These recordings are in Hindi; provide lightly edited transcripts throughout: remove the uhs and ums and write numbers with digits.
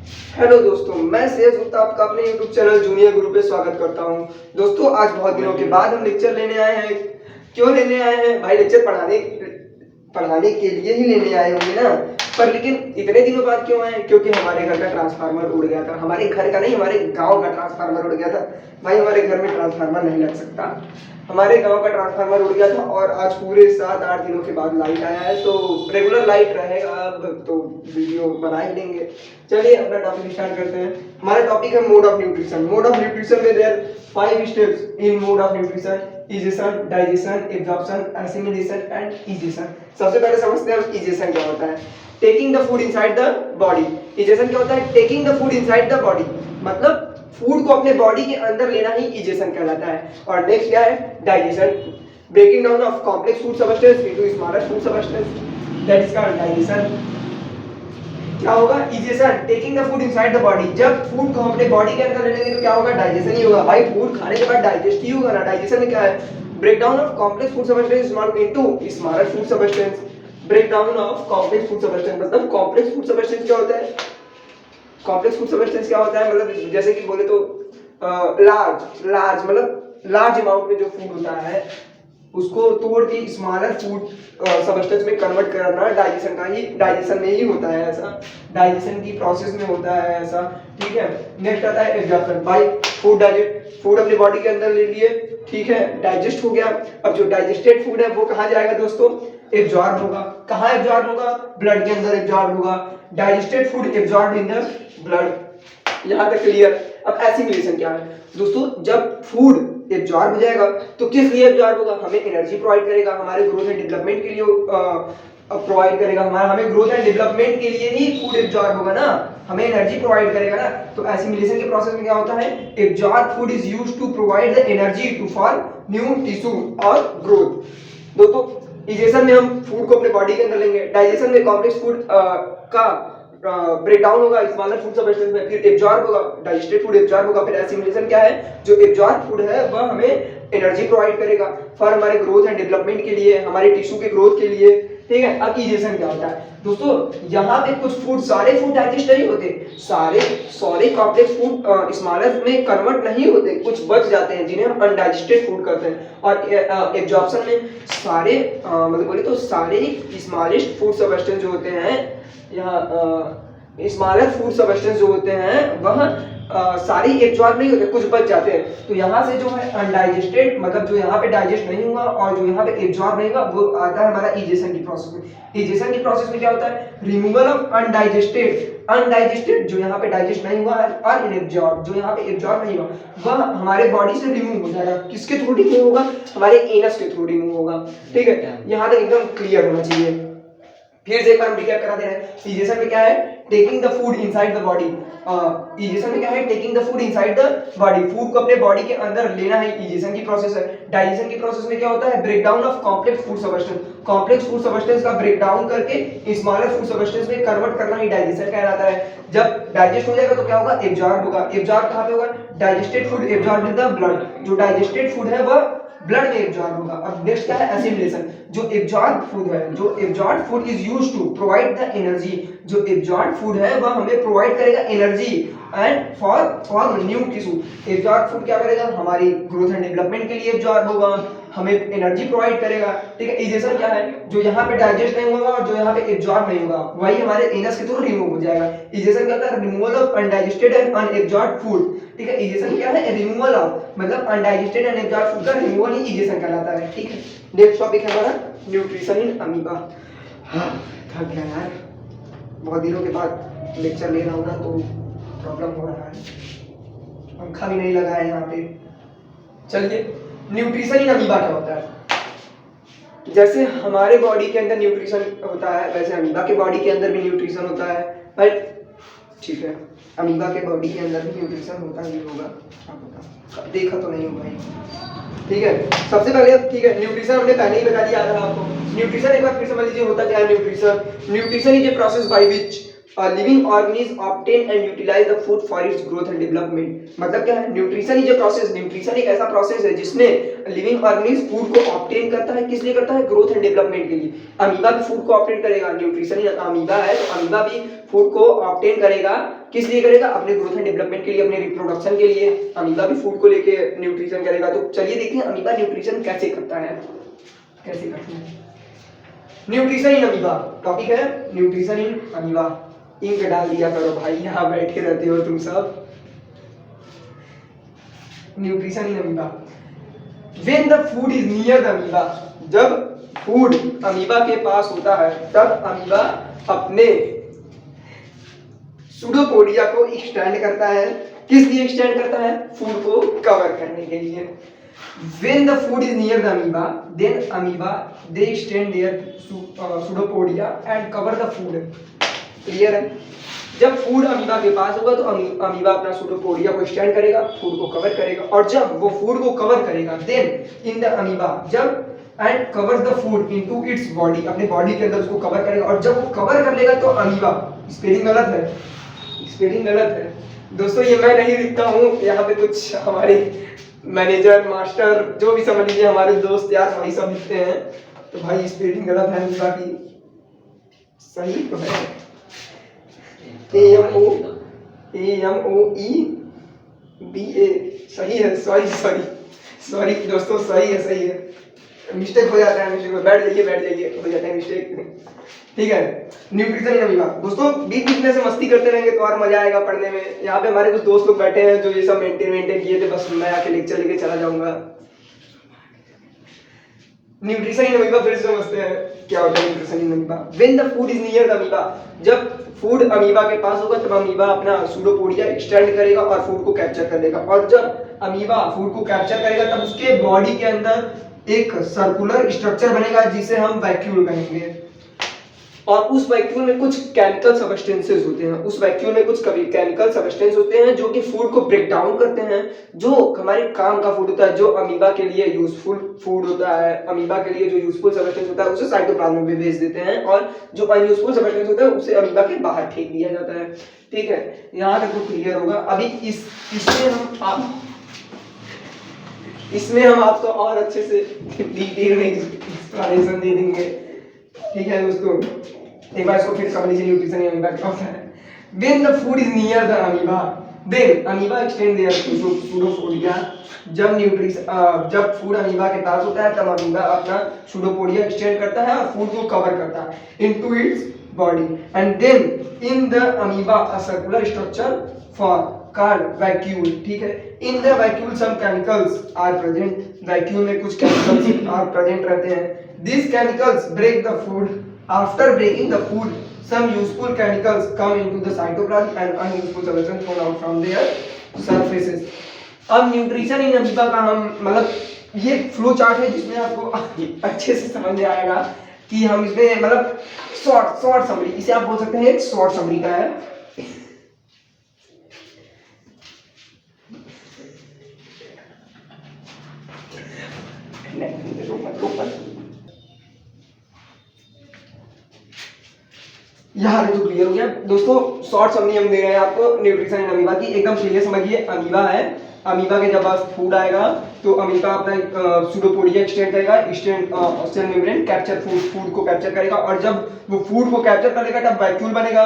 हेलो दोस्तों, मैं सेज गुप्ता आपका अपने YouTube चैनल जूनियर गुरु पे स्वागत करता हूं। दोस्तों, आज बहुत दिनों के बाद हम लेक्चर लेने आए हैं। क्यों लेने आए हैं भाई? लेक्चर पढ़ाने के लिए ही लेने आए होंगे ना। पर लेकिन इतने दिनों बाद क्यों आए? क्योंकि हमारे घर का ट्रांसफार्मर उड़ गया था। हमारे घर का नहीं, हमारे गांव का ट्रांसफार्मर उड़ गया था। भाई, हमारे घर में ट्रांसफार्मर नहीं लग सकता। हमारे गांव का ट्रांसफार्मर उड़ गया था और आज पूरे 7-8 दिनों के बाद लाइट आया है। तो रेगुलर लाइट रहेगा अब तो वीडियो बना ही लेंगे। चलिए अपना टॉपिक स्टार्ट करते हैं। हमारा टॉपिक है mode of nutrition. Mode of nutrition में there 5 steps in mode of nutrition: ingestion, digestion, absorption, assimilation and ingestion. सबसे पहले समझते हैं हम इजेशन क्या होता है। Taking the food inside the body. Ingestion क्या होता है? Taking the food inside the body, मतलब फूड को अपने बॉडी के अंदर लेना ही इजेशन कहलाता है। और नेक्स्ट क्या है? Digestion, breaking down of complex food substance into smaller food substance, that is called digestion. क्या होगा? Ingestion, taking the food inside the body. जब फूड को अपने बॉडी के अंदर लेंगे तो क्या होगा? डाइजेशन ही होगा। भाई, फूड खाने के बाद डाइजेस्ट ही होगा ना। डाइजेशन में क्या है? Break down of complex food substance into smaller food substance. Break down of complex food substance मतलब कॉम्प्लेक्स फूड सबस्टेंस क्या होता है? कॉम्प्लेक्स फूड सबस्टेंस क्या होता है? मतलब जैसे कि बोले तो लार्ज मतलब लार्ज अमाउंट में जो फूड होता है उसको तोड़ के स्मॉलर फूड सबस्टेंस में कन्वर्ट करना डाइजेशन में ही होता है। ऐसा डाइजेशन की प्रोसेस में होता है ऐसा। ठीक है। नेक्स्ट आता है एब्जॉर्प्शन। भाई, फूड अपने बॉडी के अंदर ले लिए, ठीक है, डाइजेस्ट हो गया। अब जो डाइजेस्टेड फूड है वो कहाँ जाएगा दोस्तों? एब्जॉर्ब होगा। कहाँ एब्जॉर्ब होगा? ब्लड के अंदर एब्जॉर्ब होगा। Digested food absorb in the blood. यहां तक क्लियर? अब एसिमिलेशन क्या है दोस्तों? जब फूड एब्जॉर्ब हो जाएगा तो किस लिए एब्जॉर्ब होगा? हमें एनर्जी प्रोवाइड करेगा, हमारे ग्रोथ एंड डेवलपमेंट के लिए प्रोवाइड करेगा। हमें ग्रोथ एंड डेवलपमेंट के लिए ही फूड एब्जॉर्ब होगा ना, हमें एनर्जी प्रोवाइड करेगा ना। तो एसिमिलेशन के प्रोसेस में क्या होता है? Absorb food is used to provide the energy to form new tissue और ग्रोथ। दोस्तों, इजेशन में हम फूड को अपने बॉडी के अंदर लेंगे, डाइजेशन में कॉम्प्लेक्स फूड का ब्रेक डाउन होगा स्मॉलर फूड सबस्टेंस में, फिर एब्जॉर्ब होगा, डाइजेस्टेड फूड एब्जॉर्ब होगा। फिर एसिमिलेशन क्या है? जो एब्जॉर्ब फूड है वह हमें एनर्जी प्रोवाइड करेगा फॉर हमारे ग्रोथ एंड डेवलपमेंट के लिए, हमारे टिश्यू के ग्रोथ के लिए। ठीक है। अब इजेशन क्या होता है दोस्तों? यहाँ पे कुछ फूड, सारे फूड डाइजेस्ट नहीं होते, सारे कॉम्प्लेक्स फूड स्मॉलर में कन्वर्ट नहीं होते, कुछ बच जाते हैं जिन्हें हम अनडाइजेस्टेड फूड कहते हैं। और एब्जॉर्प्शन में सारे मतलब बोले तो सारे स्मॉलेस्ट फूड सबस्टेंस जो होते हैं, यहाँ स्मॉलर फूड सबस्टेंस जो होते हैं वह सारी एब्जॉर्ब नहीं होते, कुछ बच जाते हैं। तो यहाँ से जो है अनडाइजेस्टेड मतलब जो यहाँ पे डाइजेस्ट नहीं हुआ और जो यहाँ पे एब्जॉर्ब नहीं हुआ वो आता है हमारा इजेशन की प्रोसेस में। इजेशन की प्रोसेस में क्या होता है? रिमूवल ऑफ अनडाइजेस्टेड जो यहाँ पे डाइजेस्ट नहीं हुआ है, और इनएब्जॉर्ब जो यहाँ पे एब्जॉर्ब नहीं हुआ वह हमारे बॉडी से रिमूव हो जाएगा। किसके थ्रू रिमूव होगा? हमारे एनस के थ्रू रिमूव होगा। ठीक है। यहाँ तक एकदम क्लियर होना चाहिए। फिर से एक बार हम रिकैप करा दे रहे हैं। इजेशन में क्या है? Taking the food inside the body. Egestion में क्या है? Taking the food inside the body, food को अपने बॉडी के अंदर लेना है, इजेशन की प्रोसेस है। डाइजेशन की प्रोसेस में क्या होता है? Break down of complex food substance, complex food substance का ब्रेक डाउन करके स्मॉलर फूड सबस्टेंस में कन्वर्ट करना ही डाइजेशन कहलाता है। जब डाइजेस्ट हो जाएगा तो क्या होगा? एब्जॉर्ब होगा। एब्जॉर्ब कहाँ पे होगा? Digested food absorb in the blood, जो डाइजेस्टेड फूड है वह ब्लड में एब्जॉर्ब होगा। अब नेक्स्ट क्या है? एसिमिलेशन। जो एब्जॉर्ब फूड है, जो absorb food is used to provide the energy, जो एब्जॉर्ब फूड है वह हमें प्रोवाइड करेगा energy and for new tissue. Absorb food क्या करेगा? हमारी ग्रोथ एंड डेवलपमेंट के लिए एब्जॉर्ब होगा, हमें एनर्जी प्रोवाइड करेगा। ठीक है। इजेशन क्या है? जो यहाँ पे डाइजेस्ट नहीं होगा और जो यहाँ पे एब्जॉर्ब नहीं होगा वही हमारे एनस के थ्रू रिमूव हो जाएगा। इजेशन क्या होता है? Removal of undigested and unabsorbed food. ठीक है। इजेशन क्या है? रिमूवल ऑफ मतलब अनडाइजेस्टेड एंड एब्जॉर्ब फूड का रिमूवल ही इजेशन कहलाता है। ठीक है। नेक्स्ट टॉपिक है हमारा न्यूट्रिशन इन अमीबा। हाँ, थक गया यार, बहुत दिनों के बाद लेक्चर ले रहा हूँ ना तो प्रॉब्लम हो रहा है, पंखा भी नहीं लगा है यहाँ पे। चलिए, न्यूट्रिशन इन अमीबा क्या होता है? जैसे हमारे बॉडी के अंदर न्यूट्रिशन होता है वैसे अमीबा के बॉडी के अंदर भी न्यूट्रिशन होता है। राइट? ठीक है। अमीबा के बॉडी के अंदर भी न्यूट्रिशन होता ही होगा, क्या पता, देखा तो नहीं होगा ही। ठीक है। सबसे पहले, ठीक है, न्यूट्रिशन हमने पहले ही बता दिया था आपको। न्यूट्रिशन एक बार फिर समझ लीजिए होता क्या है nutrition. Nutrition is a process by which living organism obtain and utilize the food for its growth and development. मतलब क्या है? Nutrition is a process, nutrition एक ऐसा प्रोसेस है जिसमें लिविंग ऑर्गेनिज्म फूड को ऑब्टेन करता है। किस लिए करता है? ग्रोथ एंड डेवलपमेंट के लिए। अमीबा भी फूड को ऑब्टेन करेगा, न्यूट्रिशन ही अमीबा है तो अमीबा भी फूड को ऑब्टेन करेगा किस लिए करेगा? अपने ग्रोथ एंड डेवलपमेंट के लिए, अपने रिप्रोडक्शन के लिए। अमीबा भी फूड को लेके न्यूट्रिशन करेगा। तो चलिए देखते हैं अमीबा न्यूट्रिशन कैसे करता है, कैसे करते हैं। न्यूट्रिशन इन अमीबा टॉपिक है, न्यूट्रिशन इन अमीबा। इंक डाल दिया करो भाई, यहाँ बैठे रहते हो तुम सब। Nutrition in amoeba, when the food is near the amoeba, जब फूड अमीबा के पास होता है तब अमीबा अपने सूडोपोडिया को एक्सटेंड करता है। किस लिए एक्सटेंड करता है? फूड को कवर करने के लिए। When the food is near the amoeba, then amoeba they extend their pseudopodia and cover the food. Clear है? जब फूड अमीबा के पास होगा तो अमीबा अपना सूडोपोडिया को एक्सटेंड करेगा, फूड को कवर करेगा, और जब वो फूड को कवर करेगा देन इन द अमीबा, जब and cover the food into its body, अपने बॉडी के अंदर उसको कवर करेगा, और जब वो कवर कर लेगा तो अमीबा, स्पेलिंग गलत है, स्पेलिंग गलत है दोस्तों, ये मैं नहीं लिखता हूँ, यहाँ पे कुछ हमारे मैनेजर मास्टर जो भी समझ लीजिए हमारे दोस्त यार वही सब लिखते हैं, तो भाई स्पेलिंग गलत है अमीबा की, सही तो है AMOEBA, सही है, सॉरी दोस्तों, सही है, मिस्टेक हो जाता है, मिस्टेक बैठ जाइए हो जाता है मिस्टेक, ठीक है। न्यूट्रिशन इन अमीबा दोस्तों, बीच बीच में से मस्ती करते रहेंगे तो और मजा आएगा पढ़ने में। यहाँ पे हमारे कुछ दोस्त लोग बैठे हैं जो ये सब मेंटेन किए थे, बस मैं आके लेक्चर लेके चला जाऊंगा। न्यूट्रिशन इन अमीबा फिर से समझते हैं क्या होता है nutrition in amoeba. When the food is near the amoeba, जब फूड अमीबा के पास होगा तब अमीबा अपना सूडोपोडिया एक्सटेंड करेगा और फूड को कैप्चर कर लेगा, और जब अमीबा फूड को कैप्चर करेगा तब उसके बॉडी के अंदर एक सर्कुलर स्ट्रक्चर बनेगा जिसे हम वैक्यूल कहेंगे, और उस वैक्यूल में कुछ केमिकल सब्सटेंसेस होते हैं, उस वैक्यूल में कुछ केमिकल सब्सटेंस होते हैं जो कि फूड को ब्रेक डाउन करते हैं, जो हमारे काम का फूड होता है, जो अमीबा के लिए यूजफुल फूड होता है, अमीबा के लिए जो यूजफुल सब्सटेंस होता है उसे साइटोप्लाज्म में भेज देते हैं, और जो अनयूजफुल सब्सटेंस होता है उसे अमीबा के बाहर फेंक दिया जाता है। ठीक है, यहाँ तक तो क्लियर होगा। अभी इसमें हम आपको और अच्छे से डिटेल में एक्सप्लेनेशन दे देंगे। ठीक है दोस्तों, एक बार इसको फिर समझ लीजिए न्यूट्रिशन इन अमीबा क्या होता है। When the food is near the amoeba, then amoeba extend their pseudopodia, जब फूड अमीबा के पास होता है तब अमीबा अपना सूडोपोडिया एक्सटेंड करता है और फूड को कवर करता है into its body, and then in the amoeba a circular structure for called vacuole. ठीक है, in the vacuole some chemicals are present, vacuole में कुछ केमिकल्स आर प्रेजेंट रहते हैं। These chemicals break the food. After breaking the food, some useful chemicals come into the cytoplasm and unuseful substances fall out from their surfaces. अब न्यूट्रिशन इन अमीबा का हम मतलब ये फ्लो चार्ट है जिसमें आपको अच्छे से समझ में आएगा कि हम इसमें मतलब शॉर्ट समरी, इसे आप बोल सकते हैं एक शॉर्ट समरी का है। यहाँ तो क्लियर हो गया दोस्तों, शॉर्ट समरी हम दे रहे हैं आपको न्यूट्रिशन इन अमीबा की, एकदम क्लियर समझिए। अमीबा है, अमीबा के जब पास फूड आएगा तो अमीबा अपना सूडोपोडिया एक्सटेंड करेगा, सेल मेम्ब्रेन कैप्चर फूड को कैप्चर करेगा, और जब वो फूड को कैप्चर करेगा तब वैक्यूल बनेगा,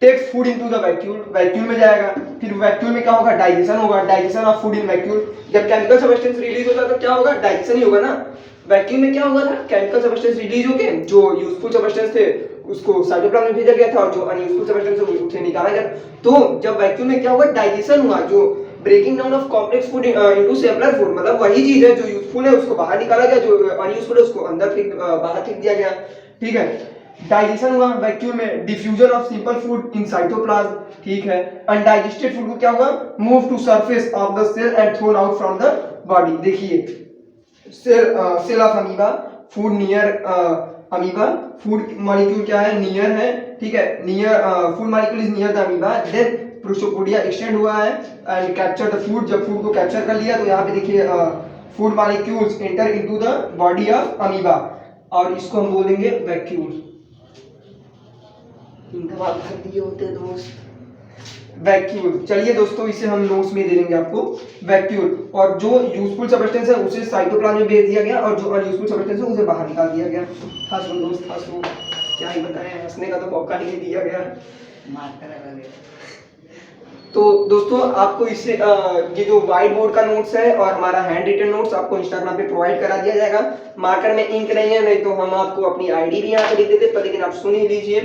takes food into the vacuole में जाएगा, फिर वैक्यूल में क्या होगा, डाइजेशन होगा, digestion of food in vacuole. जब केमिकल सब्सटेंस रिलीज होगा तो क्या होगा, डाइजेशन ही होगा ना। वैक्यूम में क्या होगा था, केमिकल सब्सटेंस रिलीज होके जो यूजफुल सब्सटेंस थे उसको साइटोप्लाज्म में भेजा गया था और जो अनयूजफुल सब्सटेंस थे उसे निकाला गया। तो जब वैक्यूम में क्या होगा, डाइजेशन हुआ, जो breaking down of complex food into simpler food, मतलब वही चीज है जो यूजफुल है उसको बाहर निकाला गया, जो अनयूजफुल है उसको अंदर बाहर फेंक दिया गया। ठीक है, डाइजेशन हुआ वैक्यूम में, diffusion of simple food in cytoplasm. ठीक है, अनडाइजेस्टेड फूड को क्या होगा, move to surface of the cell and thrown out from the body. देखिए cell of amoeba, food near amoeba, food molecule क्या है, नियर है। ठीक है, near food molecule is near the amoeba, then प्रोसोपोडिया एक्सटेंड हुआ है एंड कैप्चर द फूड, जब फूड को कैप्चर कर लिया तो यहाँ पे देखिए food molecules enter into the body of amoeba, और इसको हम बोलेंगे वैक्यूल। इनका बात कर दिए होते दोस्त, वैक्यूल। चलिए दोस्तों, इसे हम नोट्स में दे देंगे आपको, वैक्यूल। और जो यूजफुल सब्सटेंस है उसे साइटोप्लाज्म में भेज दिया गया और जो अनयूजफुल सब्सटेंस है उसे बाहर निकाल दिया गया। हंसो दोस्त हंसो, क्या ही बताएं, हंसने का तो मौका ही नहीं दिया गया। तो दोस्तों आपको इससे ये जो व्हाइट बोर्ड का नोट्स है और हमारा हैंड रिटन नोट्स आपको इंस्टाग्राम पे प्रोवाइड करा दिया जाएगा। मार्कर में इंक नहीं है, नहीं तो हम आपको अपनी आईडी भी यहाँ पे दे देते, पर लेकिन आप सुन ही लीजिए,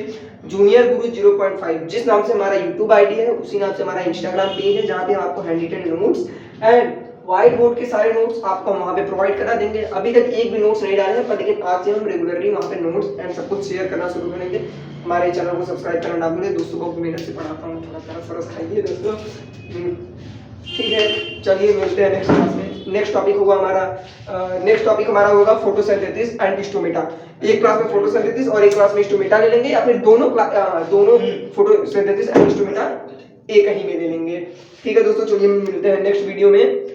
जूनियर गुरु 0.5 जिस नाम से हमारा यूट्यूब आईडी है उसी नाम से हमारा इंस्टाग्राम पेज है, जहाँ पे आपको handwritten notes and whiteboard के सारे नोट्स आपको वहाँ पे प्रोवाइड करा देंगे। अभी तक एक भी नोट्स नहीं डाले हैं, पर लेकिन आज से हम रेगुलरली वहाँ पे नोट्स एंड सब कुछ शेयर करना शुरू करेंगे। हमारे चैनल को सब्सक्राइब करना ना भूलें। दोस्तों को मेहनत से पढ़ाता हूँ, थोड़ा थोड़ा सरस खाइए दोस्तों। ठीक है, चलिए मिलते हैं नेक्स्ट क्लास में। नेक्स्ट टॉपिक होगा हमारा फोटोसिंथेसिस एंड स्टोमेटा। एक क्लास में फोटोसिंथेसिस और एक क्लास में स्टोमेटा ले लेंगे, या फिर दोनों फोटोसिंथेसिस एंड स्टोमेटा एक ही में ले लेंगे। ठीक है दोस्तों, चलिए मिलते हैं नेक्स्ट वीडियो में।